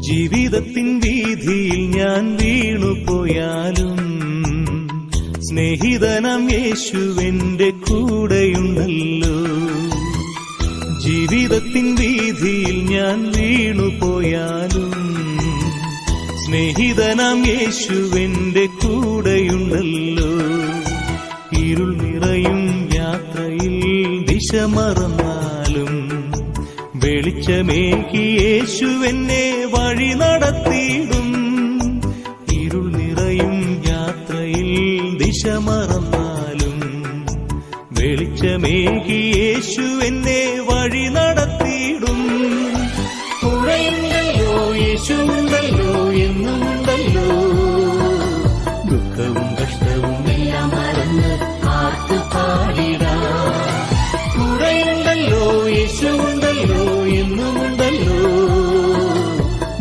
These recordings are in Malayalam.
ജീവിതത്തിൻ വീതിയിൽ ഞാൻ വീണുപോയാലും സ്നേഹിതനാം യേശുവെന്റെ കൂടെയുണ്ടല്ലോ. ജീവിതത്തിൻ വീതിയിൽ ഞാൻ വീണുപോയാലും സ്നേഹിതനാം യേശുവെന്റെ കൂടെയുണ്ടല്ലോ. ഇരുൾ നിറയും യാത്രയിൽ ദിശ മറന്നാലും വെളിച്ചമേകി യേശുവെന്നെ വഴി നടത്തിയിടും. ഇരുൾ നിറയും യാത്രയിൽ ദിശ മറന്നാലും വെളിച്ചമേകി യേശുവെന്നെ വഴി നടത്തിയിടും. കൂടെയുണ്ടല്ലോ യേശുണ്ടല്ലോ എന്നുമുണ്ടല്ലോ. ദുഃഖവും കഷ്ടവും എല്ലാം മറന്ന് ആർത്ത് പാടിടാം. കൂടെയുണ്ടല്ലോ യേശുണ്ടല്ലോ എന്നുമുണ്ടല്ലോ.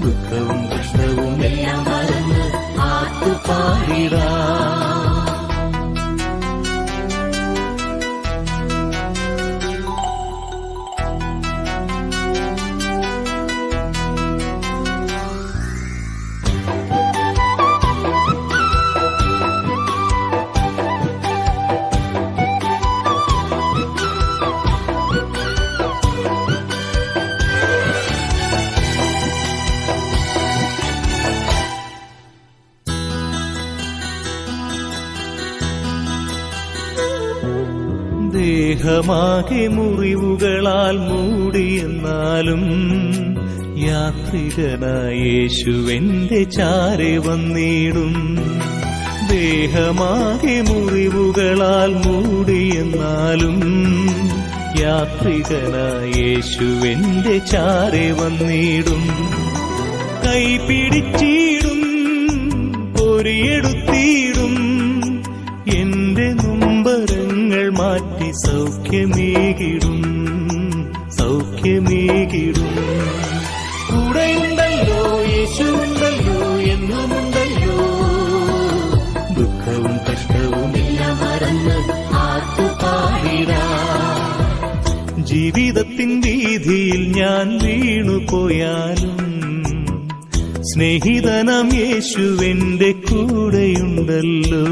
ദുഃഖവും കഷ്ടവും എല്ലാം മറന്ന് ആർത്ത് പാടിടാം. ദേഹമാകെ മുറിവുകളാൽ മൂടിയെന്നാലും യാത്രികനായ യേശുവെന്റെ ചാരെ വന്നിടും. ദേഹമാകെ മുറിവുകളാൽ മൂടിയെന്നാലും യാത്രികനായ യേശുവെന്റെ ചാരെ വന്നിടും. കൈപിടിച്ചിടും, പൊരിയെടുത്തിടും, എന്റെ നൊമ്പരങ്ങൾ മാറ്റി സൗഖ്യമേകിടും, സൗഖ്യമേകിടും. കൂടെയുണ്ടല്ലോ യേശുണ്ടല്ലോ എന്നുമുണ്ടല്ലോ. ദുഃഖവും കഷ്ടവും എല്ലാം മറന്ന് ആർത്തു പാടിടാം. ജീവിതത്തിൻ വീതിയിൽ ഞാൻ വീണുപോയാലും സ്നേഹിതനാം യേശുവെന്റെ കൂടെയുണ്ടല്ലോ.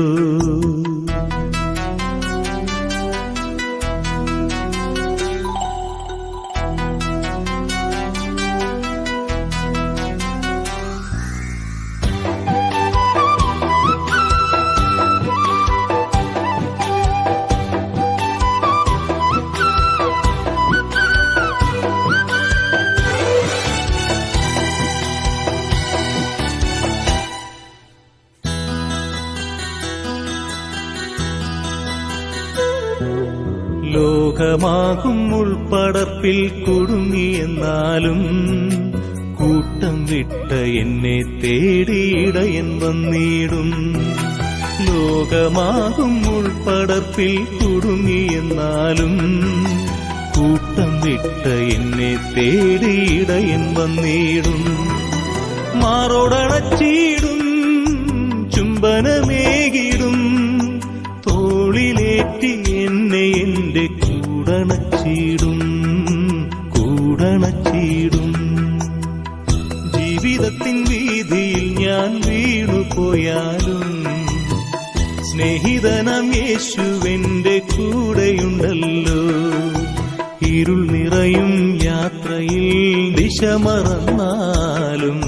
ലോകമാകും ഉൾപ്പടർപ്പിൽ കുടുങ്ങിയെന്നാലും കൂട്ടം വിട്ട എന്നെ തേടിയിടയൻ വന്നിടും. ലോകമാകും ഉൾപ്പടർപ്പിൽ കുടുങ്ങിയെന്നാലും കൂട്ടം വിട്ട എന്നെ തേടിയിടയൻ വന്നിടും. മാറോടണച്ചിടും, ചുംബനമേകിടും, തോളിലേറ്റി എന്നെ എന്റെ കൂടണച്ചിടും, കൂടണച്ചിടും. ജീവിതത്തിൻ വീതിയിൽ ഞാൻ വീണുപോയാലും സ്നേഹിതനാം യേശുവെന്റെ കൂടെയുണ്ടല്ലോ. ഇരുൾ നിറയും യാത്രയിൽ ദിശ മറന്നാലും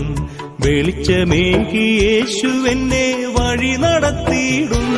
വെളിച്ചമേകി യേശുവെന്നെ വഴി നടത്തിയിടും.